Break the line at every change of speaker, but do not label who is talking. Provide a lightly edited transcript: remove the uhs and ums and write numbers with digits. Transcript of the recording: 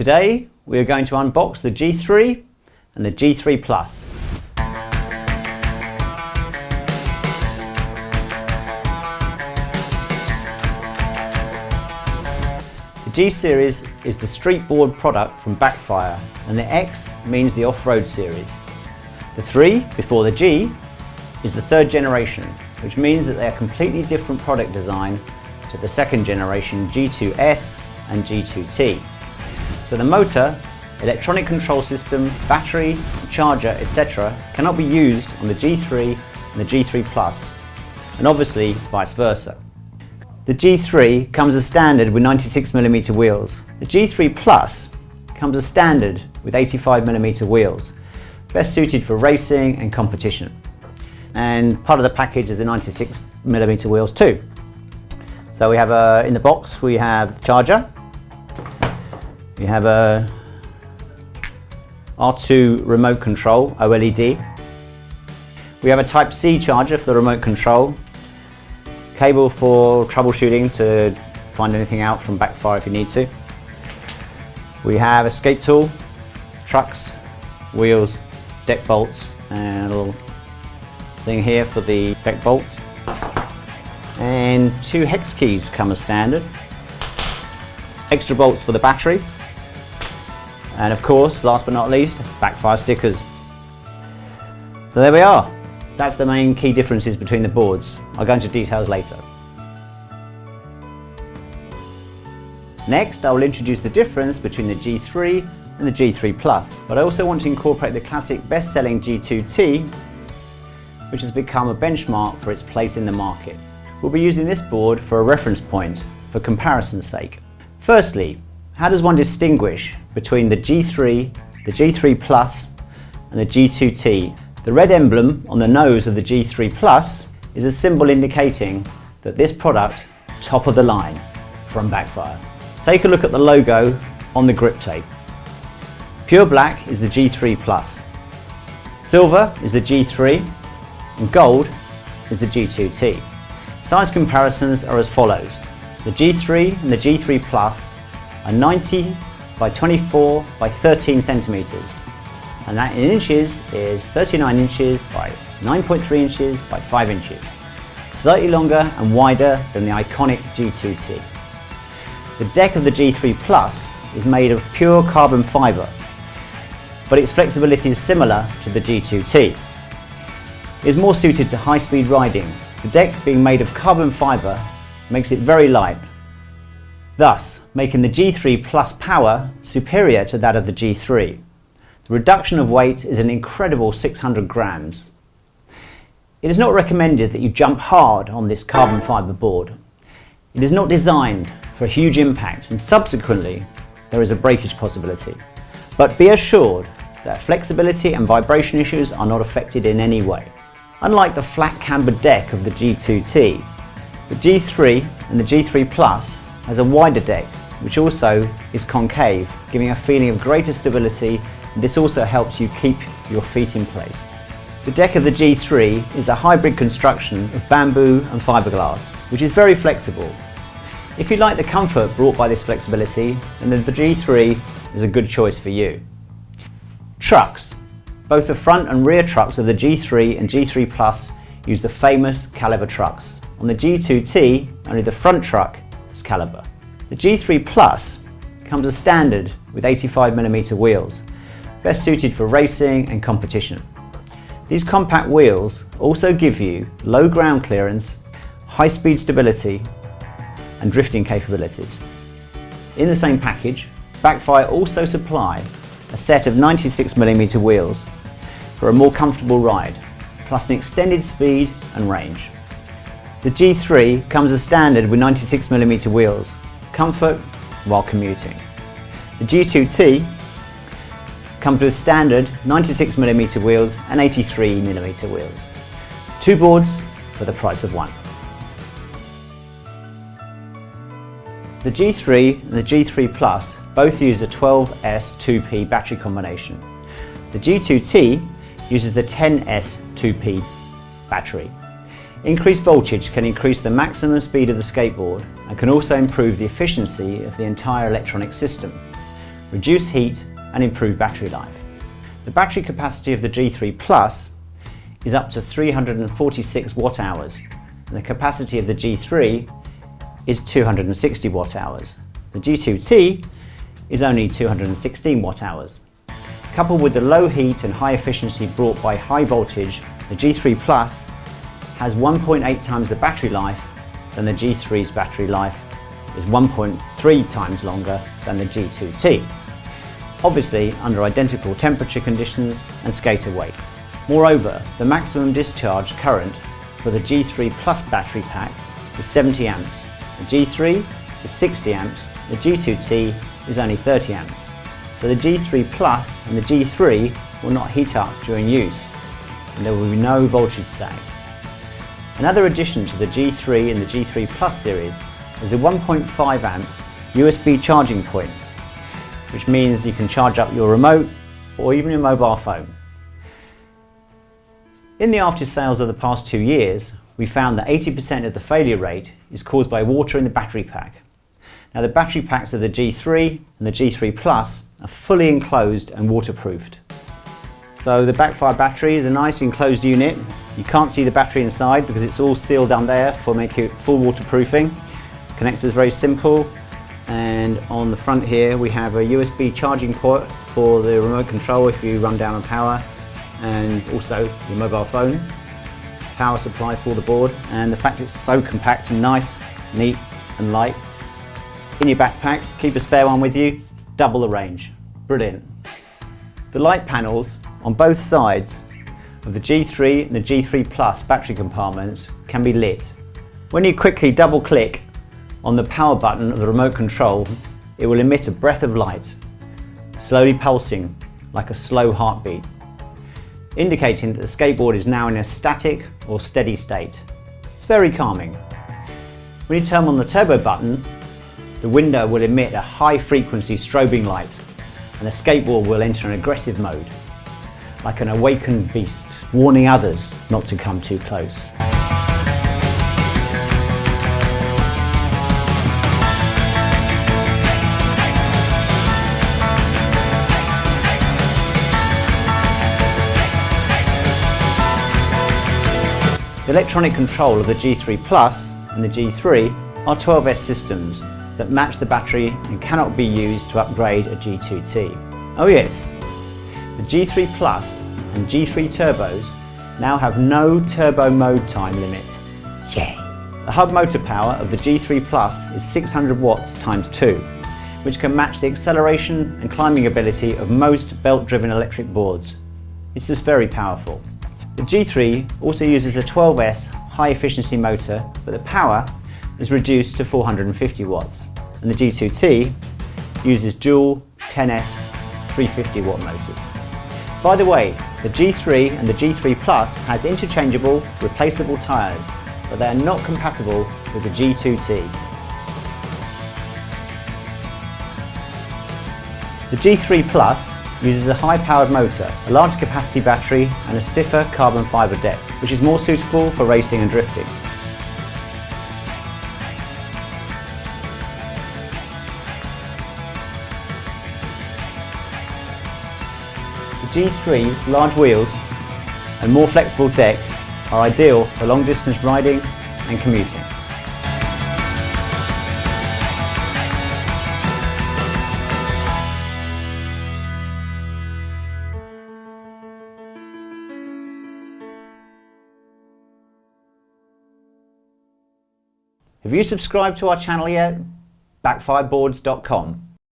Today we are going to unbox the G3 and the G3 Plus. The G series is the street board product from Backfire, and the X means the off-road series. The 3 before the G is the third generation, which means that they are completely different product design to the second generation G2S and G2T. So the motor, electronic control system, battery, charger, etc. cannot be used on the G3 and the G3 Plus, and obviously vice versa. The G3 comes as standard with 96mm wheels. The G3 Plus comes as standard with 85mm wheels, best suited for racing and competition. And part of the package is the 96mm wheels too. So we have in the box we have the charger. We have a R2 remote control OLED. We have a Type C charger for the remote control, cable for troubleshooting to find anything out from Backfire if you need to. We have a skate tool, trucks, wheels, deck bolts, and a little thing here for the deck bolts. And 2 hex keys come as standard, extra bolts for the battery, and of course, last but not least, Backfire stickers. So there we are. That's the main key differences between the boards. I'll go into details later. Next, I will introduce the difference between the G3 and the G3 Plus, but I also want to incorporate the classic best-selling G2T, which has become a benchmark for its place in the market. We'll be using this board for a reference point, for comparison's sake. Firstly, how does one distinguish between the G3, the G3 Plus and the G2T? The red emblem on the nose of the G3 Plus is a symbol indicating that this product, top of the line from Backfire. Take a look at the logo on the grip tape. Pure black is the G3 Plus, silver is the G3, and gold is the G2T. Size comparisons are as follows. The G3 and the G3 Plus are 90 by 24 by 13 centimeters, and that in inches is 39 inches by 9.3 inches by 5 inches. Slightly longer and wider than the iconic G2T. The deck of the G3 Plus is made of pure carbon fiber, but its flexibility is similar to the G2T. It is more suited to high-speed riding. The deck being made of carbon fiber makes it very light, thus making the G3 Plus power superior to that of the G3. The reduction of weight is an incredible 600 grams. It is not recommended that you jump hard on this carbon fiber board. It is not designed for a huge impact, and subsequently there is a breakage possibility. But be assured that flexibility and vibration issues are not affected in any way. Unlike the flat cambered deck of the G2T, the G3 and the G3 Plus has a wider deck, which also is concave, giving a feeling of greater stability, and this also helps you keep your feet in place. The deck of the G3 is a hybrid construction of bamboo and fiberglass, which is very flexible. If you like the comfort brought by this flexibility, then the G3 is a good choice for you. Trucks. Both the front and rear trucks of the G3 and G3 Plus use the famous caliber trucks. On the G2T, only the front truck is caliber. The G3 Plus comes as standard with 85mm wheels, best suited for racing and competition. These compact wheels also give you low ground clearance, high-speed stability, and drifting capabilities. In the same package, Backfire also supply a set of 96mm wheels for a more comfortable ride, plus an extended speed and range. The G3 comes as standard with 96mm wheels, comfort while commuting. The G2T comes with standard 96mm wheels and 83mm wheels. 2 boards for the price of 1. The G3 and the G3 Plus both use a 12S 2P battery combination. The G2T uses the 10S 2P battery. Increased voltage can increase the maximum speed of the skateboard and can also improve the efficiency of the entire electronic system. reduce heat and improve battery life. The battery capacity of the G3 Plus is up to 346 watt hours, and the capacity of the G3 is 260 watt hours. The G2T is only 216 watt hours. Coupled with the low heat and high efficiency brought by high voltage, the G3 Plus has 1.8 times the battery life than the G3's battery life is 1.3 times longer than the G2T. Obviously under identical temperature conditions and skater weight. Moreover, the maximum discharge current for the G3 Plus battery pack is 70 amps. The G3 is 60 amps, the G2T is only 30 amps. So the G3 Plus and the G3 will not heat up during use, and there will be no voltage sag. Another addition to the G3 and the G3 Plus series is a 1.5 amp USB charging point, which means you can charge up your remote or even your mobile phone. In the after sales of the past 2 years, we found that 80% of the failure rate is caused by water in the battery pack. Now the battery packs of the G3 and the G3 Plus are fully enclosed and waterproofed. So the Backfire battery is a nice enclosed unit. You can't see the battery inside because it's all sealed down there for making it full waterproofing. Connector is very simple, and on the front here we have a USB charging port for the remote control if you run down on power, and also your mobile phone, power supply for the board, and the fact it's so compact and nice, neat and light. In your backpack, keep a spare one with you, double the range. Brilliant. The light panels on both sides of the G3 and the G3 Plus battery compartments can be lit. When you quickly double click on the power button of the remote control, it will emit a breath of light, slowly pulsing like a slow heartbeat, indicating that the skateboard is now in a static or steady state. It's very calming. When you turn on the turbo button, the window will emit a high frequency strobing light and the skateboard will enter an aggressive mode, like an awakened beast, warning others not to come too close. The electronic control of the G3 Plus and the G3 are 12S systems that match the battery and cannot be used to upgrade a G2T. Oh yes, the G3 Plus and G3 turbos now have no turbo mode time limit. Yay! The hub motor power of the G3 Plus is 600 watts times 2, which can match the acceleration and climbing ability of most belt-driven electric boards. It's just very powerful. The G3 also uses a 12S high-efficiency motor, but the power is reduced to 450 watts, and the G2T uses dual 10S 350 watt motors. By the way, the G3 and the G3 Plus has interchangeable, replaceable tyres, but they are not compatible with the G2T. The G3 Plus uses a high-powered motor, a large capacity battery and a stiffer carbon fibre deck, which is more suitable for racing and drifting. The G3's large wheels and more flexible deck are ideal for long-distance riding and commuting. Have you subscribed to our channel yet? Backfireboards.com